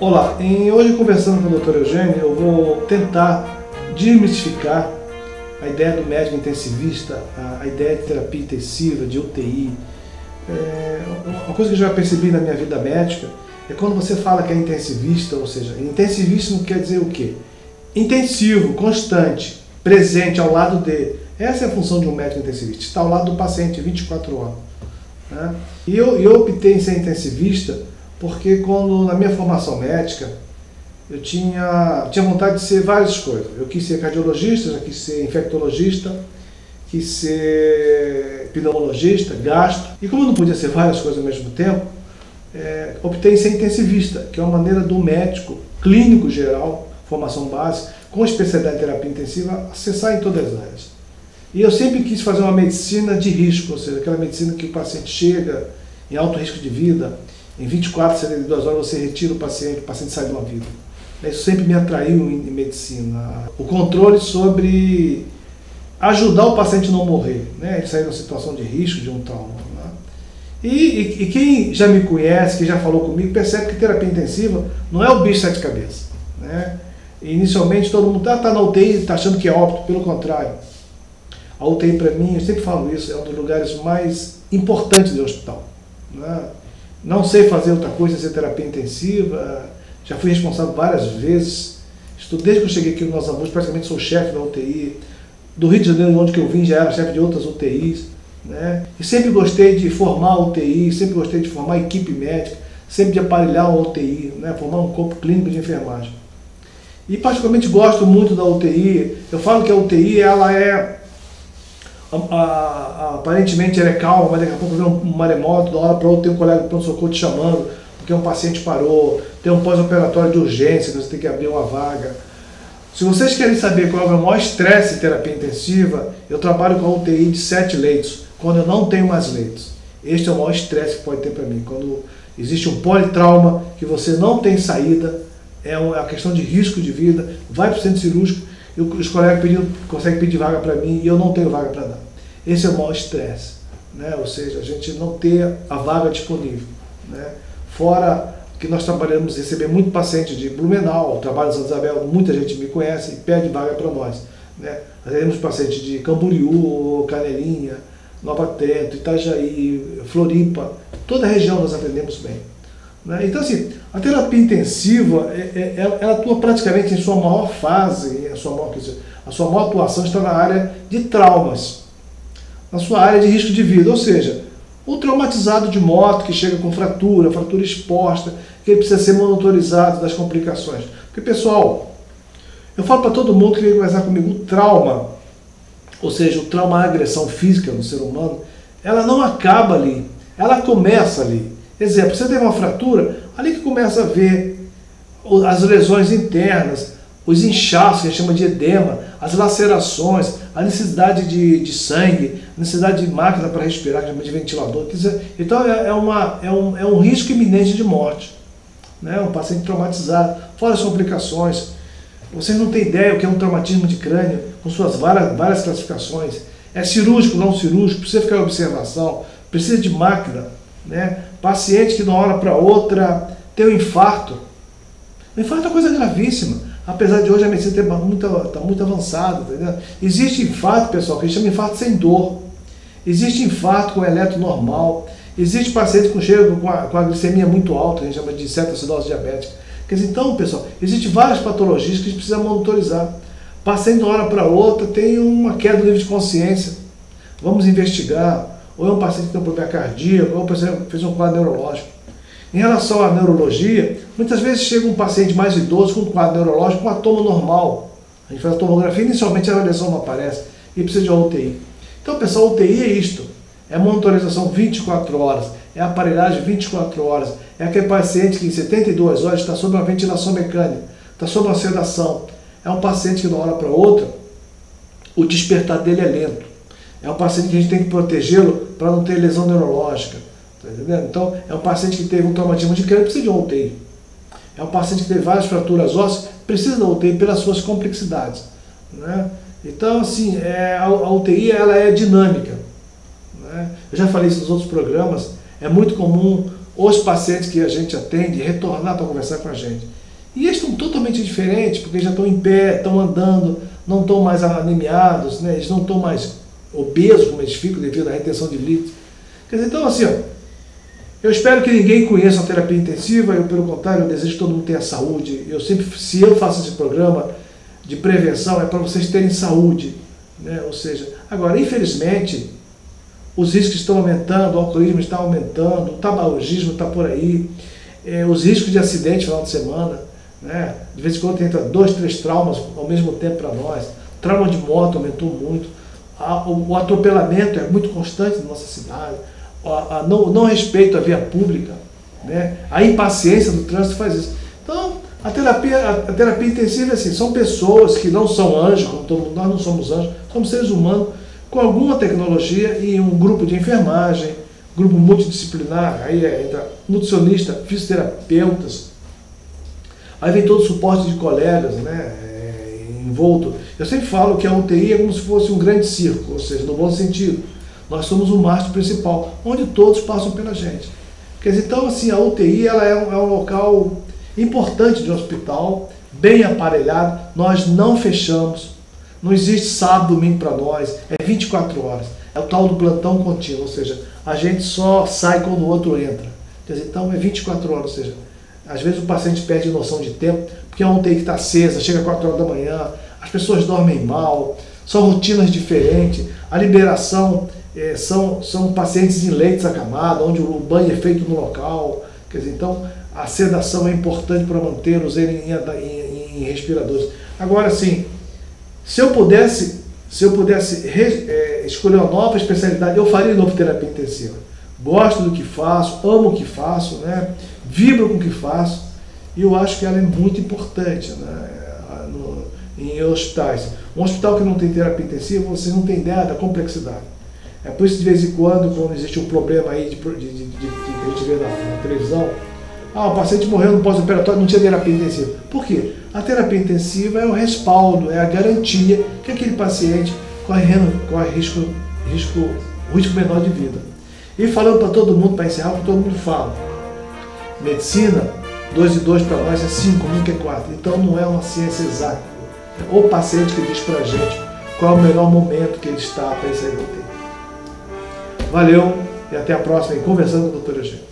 Olá, hoje conversando com o Dr. Eugênio, eu vou tentar desmistificar a ideia do médico intensivista, a ideia de terapia intensiva, de UTI. Uma coisa que eu já percebi na minha vida médica é quando você fala que é intensivista, ou seja, intensivista não quer dizer o quê? Intensivo, constante, presente ao lado dele. Essa é a função de um médico intensivista, estar ao lado do paciente 24 horas. Né? E eu optei em ser intensivista porque quando na minha formação médica eu tinha vontade de ser várias coisas. Eu quis ser cardiologista, já quis ser infectologista, quis ser pneumologista, gastro. E como eu não podia ser várias coisas ao mesmo tempo, optei em ser intensivista, que é uma maneira do médico clínico geral, formação básica, com especialidade em terapia intensiva, acessar em todas as áreas. E eu sempre quis fazer uma medicina de risco, ou seja, aquela medicina que o paciente chega em alto risco de vida, em 24, 72 horas você retira o paciente sai de uma vida. Isso sempre me atraiu em medicina. O controle sobre ajudar o paciente a não morrer, né? Ele sair de uma situação de risco, de um trauma. Né? E quem já me conhece, quem já falou comigo, percebe que terapia intensiva não é o bicho de sete cabeças. Né? Inicialmente todo mundo está na UTI, está achando que é óbito, pelo contrário. A UTI para mim, eu sempre falo isso, é um dos lugares mais importantes do hospital. Né? Não sei fazer outra coisa, ser terapia intensiva, já fui responsável várias vezes, desde que eu cheguei aqui no Nós Amores, praticamente sou chefe da UTI, do Rio de Janeiro, onde eu vim, já era chefe de outras UTIs, né? E sempre gostei de formar UTI, sempre gostei de formar equipe médica, sempre de aparelhar a UTI, né? Formar um corpo clínico de enfermagem. E particularmente gosto muito da UTI, eu falo que a UTI, ela é... aparentemente ela é calma, mas daqui a pouco vem um maremoto, da hora para outra tem um colega do pronto-socorro te chamando, porque um paciente parou, tem um pós-operatório de urgência, você tem que abrir uma vaga. Se vocês querem saber qual é o meu maior estresse em terapia intensiva, eu trabalho com a UTI de 7 leitos, quando eu não tenho mais leitos. Este é o maior estresse que pode ter para mim, quando existe um politrauma, que você não tem saída, é uma questão de risco de vida, vai para o centro cirúrgico, os colegas conseguem pedir vaga para mim e eu não tenho vaga para dar. Esse é o maior estresse, né? Ou seja, a gente não ter a vaga disponível. Né? Fora que nós trabalhamos, recebemos muito paciente de Blumenau, trabalho em Santa Isabel, muita gente me conhece e pede vaga para nós. Né? Nós temos pacientes de Camboriú, Canelinha, Nova Trento, Itajaí, Floripa, toda a região nós atendemos bem. Né? Então, assim, a terapia intensiva, ela atua praticamente em sua maior fase, a sua maior atuação está na área de traumas, na sua área de risco de vida, ou seja, o traumatizado de moto que chega com fratura exposta, que ele precisa ser monitorizado das complicações. Porque, pessoal, eu falo para todo mundo que vem conversar comigo, o trauma, ou seja, o trauma, a agressão física no ser humano, ela não acaba ali, ela começa ali. Exemplo, você teve uma fratura, ali que começa a ver as lesões internas, os inchaços, que a gente chama de edema, as lacerações, a necessidade de sangue, a necessidade de máquina para respirar, que a gente chama de ventilador. Quer dizer, então é um risco iminente de morte. Né? Um paciente traumatizado, fora as complicações. Vocês não têm ideia o que é um traumatismo de crânio, com suas várias classificações. É cirúrgico, não cirúrgico, precisa ficar em observação, precisa de máquina. Né? Paciente que de uma hora para outra tem um infarto. O infarto é uma coisa gravíssima, apesar de hoje a medicina está muito avançada. Entendeu? Existe infarto, pessoal, que a gente chama de infarto sem dor. Existe infarto com eletro normal. Existe paciente com a glicemia muito alta, que a gente chama de cetoacidose diabética. Quer dizer, então, pessoal, existem várias patologias que a gente precisa monitorizar. Paciente de uma hora para outra tem uma queda do nível de consciência. Vamos investigar. Ou é um paciente que tem um problema cardíaco, ou fez um quadro neurológico. Em relação à neurologia, muitas vezes chega um paciente mais idoso com um quadro neurológico com a toma normal. A gente faz a tomografia, inicialmente a lesão não aparece e precisa de uma UTI. Então, pessoal, UTI é isto. É monitorização 24 horas, é aparelhagem 24 horas, é aquele paciente que em 72 horas está sob uma ventilação mecânica, está sob uma sedação. É um paciente que de uma hora para outra, o despertar dele é lento. É um paciente que a gente tem que protegê-lo para não ter lesão neurológica. Tá entendendo? Então, é um paciente que teve um traumatismo de crânio, precisa de uma UTI. É um paciente que teve várias fraturas ósseas, precisa da UTI pelas suas complexidades. Né? Então, assim, a UTI ela é dinâmica. Né? Eu já falei isso nos outros programas, é muito comum os pacientes que a gente atende retornar para conversar com a gente. E eles estão totalmente diferentes, porque já estão em pé, estão andando, não estão mais anemiados, né? Eles não estão mais obesos, como eles ficam devido à retenção de líquidos. Quer dizer, então assim, ó, eu espero que ninguém conheça a terapia intensiva, eu pelo contrário, eu desejo que todo mundo tenha saúde. Eu sempre, se eu faço esse programa de prevenção, é para vocês terem saúde, né? Ou seja, agora, infelizmente, os riscos estão aumentando, o alcoolismo está aumentando, o tabagismo está por aí, os riscos de acidente no final de semana, né? De vez em quando entra 2, 3 traumas ao mesmo tempo para nós. O trauma de moto aumentou muito, o atropelamento é muito constante na nossa cidade, não respeito à via pública, né? A impaciência do trânsito faz isso. Então, a terapia intensiva é assim, são pessoas que não são anjos, como todo mundo, nós não somos anjos, somos seres humanos, com alguma tecnologia e um grupo de enfermagem, grupo multidisciplinar, aí entra nutricionista, fisioterapeutas, aí vem todo o suporte de colegas, né, envolto. Eu sempre falo que a UTI é como se fosse um grande circo, ou seja, no bom sentido. Nós somos o mastro principal, onde todos passam pela gente. Quer dizer, então assim, a UTI ela é um local importante de um hospital, bem aparelhado, nós não fechamos. Não existe sábado, domingo para nós, é 24 horas. É o tal do plantão contínuo, ou seja, a gente só sai quando o outro entra. Quer dizer, então é 24 horas, ou seja, às vezes o paciente perde noção de tempo, porque a UTI que está acesa, chega às 4 horas da manhã, as pessoas dormem mal, são rotinas diferentes, a liberação são pacientes em leitos acamados, onde o banho é feito no local. Quer dizer, então a sedação é importante para mantê-los em respiradores. Agora, sim, se eu pudesse escolher uma nova especialidade, eu faria novo terapia intensiva. Gosto do que faço, amo o que faço, né? Vibro com o que faço, e eu acho que ela é muito importante, né? Em hospitais. Um hospital que não tem terapia intensiva, você não tem ideia da complexidade. É por isso, de vez em quando existe um problema aí que a gente vê na televisão, o paciente morreu no pós-operatório, não tinha terapia intensiva. Por quê? A terapia intensiva é o respaldo, é a garantia que aquele paciente corre risco menor de vida. E falando para todo mundo, para encerrar, para todo mundo fala, medicina, 2 e 2 para nós é 5, nunca é 4. Então não é uma ciência exata. É o paciente que diz para a gente qual é o melhor momento que ele está para sair do UTI. Valeu e até a próxima, Conversando com o Dr. Eugênio.